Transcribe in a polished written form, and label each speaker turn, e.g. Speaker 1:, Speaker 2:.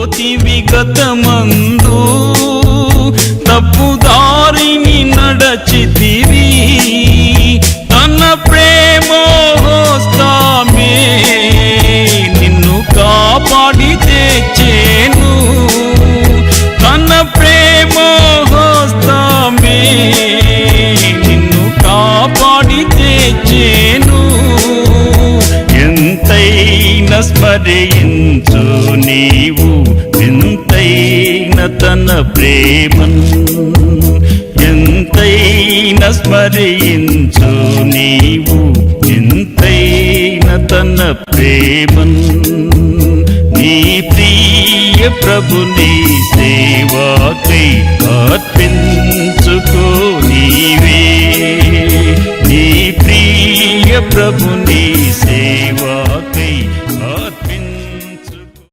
Speaker 1: విగతమందు తప్పుదారిని నడచితివి తన ప్రేమోస్తామే నిన్ను కాపాడి తెచ్చేను తన ప్రేమోస్తామే నిన్ను కాపాడి తెచ్చేను ఎంతైనా స్మరించు నీవు ఎంతైనా తన ప్రేమన్ ఎంతైనా స్మరించు నీవు ఎంతైనా తన ప్రేమన్ నీ ప్రియ ప్రభుని సేవాకై అర్పించుకో నీవే నీ ప్రియ ప్రభుని సేవా